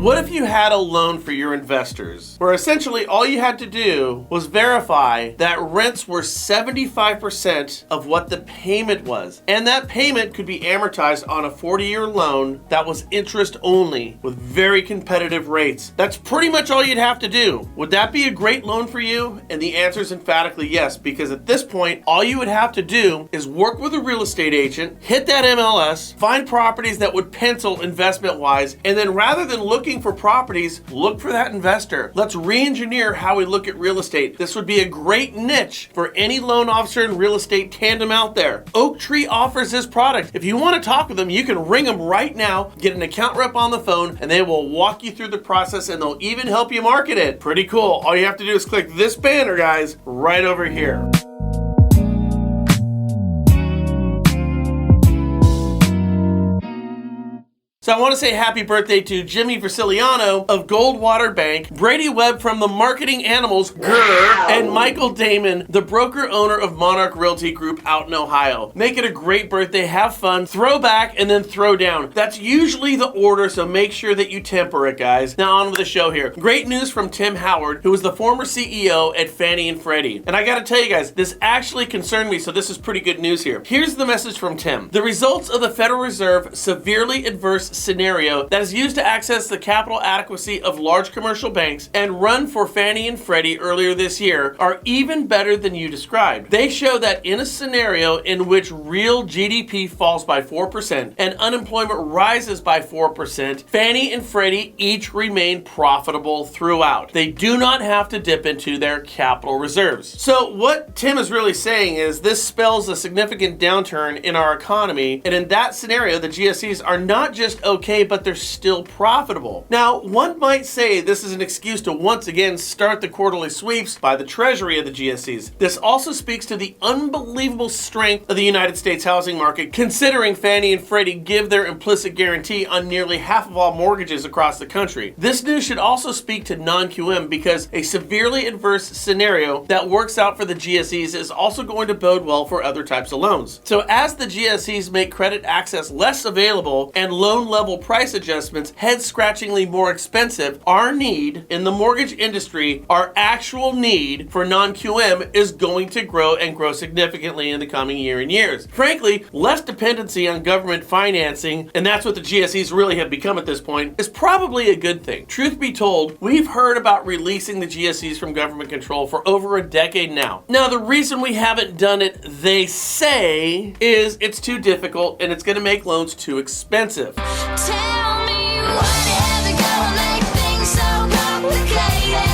What if you had a loan for your investors where essentially all you had to do was verify that rents were 75% of what the payment was, and that payment could be amortized on a 40-year loan that was interest only with very competitive rates? That's pretty much all you'd have to do. Would that be a great loan for you? And the answer is emphatically yes, because at this point, all you would have to do is work with a real estate agent, hit that MLS, find properties that would pencil investment-wise, and then rather than looking for properties, look for that investor. Let's re-engineer how we look at real estate. This would be a great niche for any loan officer and real estate tandem out there. Oaktree offers this product. If you want to talk with them, you can ring them right now, get an account rep on the phone, and they will walk you through the process, and they'll even help you market it. Pretty cool. All you have to do is click this banner, guys, right over here. So I want to say happy birthday to Jimmy Versiliano of Goldwater Bank, Brady Webb from the Marketing Animals, grr, and Michael Damon, the broker owner of Monarch Realty Group out in Ohio. Make it a great birthday, have fun, throw back, and then throw down. That's usually the order, so make sure that you temper it, guys. Now on with the show here. Great news from Tim Howard, who was the former CEO at Fannie and Freddie. And I gotta tell you guys, this actually concerned me, so this is pretty good news here. Here's the message from Tim. The results of the Federal Reserve severely adverse scenario that is used to access the capital adequacy of large commercial banks and run for Fannie and Freddie earlier this year are even better than you described. They show that in a scenario in which real GDP falls by 4% and unemployment rises by 4%, Fannie and Freddie each remain profitable throughout. They do not have to dip into their capital reserves. So what Tim is really saying is this spells a significant downturn in our economy, and in that scenario, the GSEs are not just okay, but they're still profitable. Now, one might say this is an excuse to once again start the quarterly sweeps by the Treasury of the GSEs. This also speaks to the unbelievable strength of the United States housing market, considering Fannie and Freddie give their implicit guarantee on nearly half of all mortgages across the country. This news should also speak to non-QM because a severely adverse scenario that works out for the GSEs is also going to bode well for other types of loans. So as the GSEs make credit access less available and loan level price adjustments head-scratchingly more expensive, our need in the mortgage industry, our actual need for non-QM is going to grow and grow significantly in the coming year and years. Frankly, less dependency on government financing, and that's what the GSEs really have become at this point, is probably a good thing. Truth be told, we've heard about releasing the GSEs from government control for over a decade now. Now, the reason we haven't done it, they say, is it's too difficult and it's going to make loans too expensive. Tell me whatever gonna make things so complicated.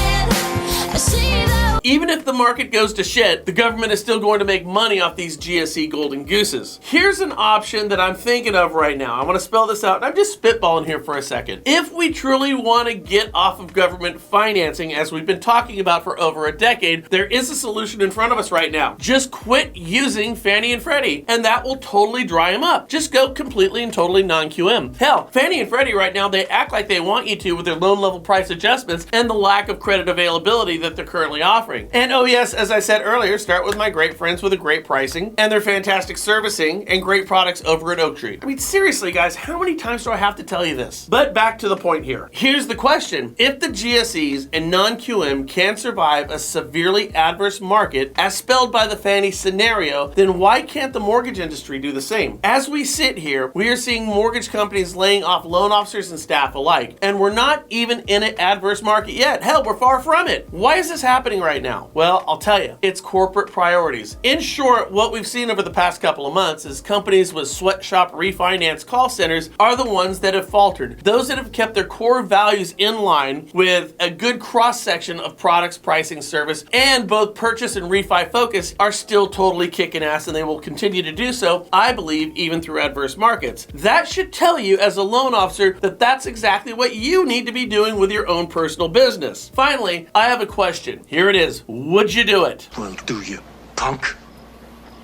I see the Even if the market goes to shit, the government is still going to make money off these GSE golden gooses. Here's an option that I'm thinking of right now. I want to spell this out, and I'm just spitballing here for a second. If we truly want to get off of government financing, as we've been talking about for over a decade, there is a solution in front of us right now. Just quit using Fannie and Freddie, and that will totally dry them up. Just go completely and totally non-QM. Hell, Fannie and Freddie right now, they act like they want you to with their loan level price adjustments and the lack of credit availability that they're currently offering. And oh yes, as I said earlier, start with my great friends with a great pricing and their fantastic servicing and great products over at Oaktree. I mean, seriously guys, how many times do I have to tell you this? But back to the point here. Here's the question. If the GSEs and non-QM can survive a severely adverse market as spelled by the Fannie scenario, then why can't the mortgage industry do the same? As we sit here, we are seeing mortgage companies laying off loan officers and staff alike, and we're not even in an adverse market yet. Hell, we're far from it. Why is this happening right now? Well, I'll tell you, it's corporate priorities. In short, what we've seen over the past couple of months is companies with sweatshop refinance call centers are the ones that have faltered. Those that have kept their core values in line with a good cross-section of products, pricing, service, and both purchase and refi focus are still totally kicking ass, and they will continue to do so, I believe, even through adverse markets. That should tell you as a loan officer that that's exactly what you need to be doing with your own personal business. Finally, I have a question. Here it is. Would you do it? Well, do you, punk?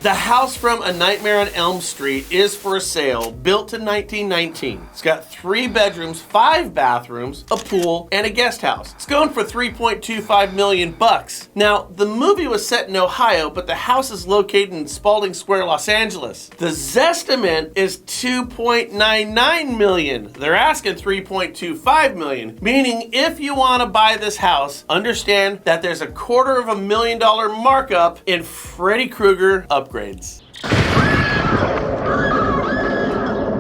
The house from A Nightmare on Elm Street is for sale, built in 1919. It's got 3 bedrooms, 5 bathrooms, a pool, and a guest house. It's going for $3.25 million bucks. Now, the movie was set in Ohio, but the house is located in Spalding Square, Los Angeles. The Zestimate is $2.99 million. They're asking $3.25 million, meaning if you want to buy this house, understand that there's a $250,000 markup in Freddy Krueger upgrades.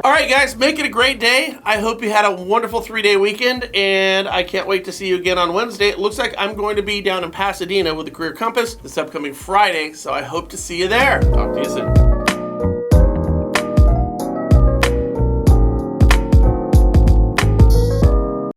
All right, guys, make it a great day. I hope you had a wonderful 3-day weekend, and I can't wait to see you again on Wednesday. It looks like I'm going to be down in Pasadena with the Career Compass this upcoming Friday, so I hope to see you there. Talk to you soon.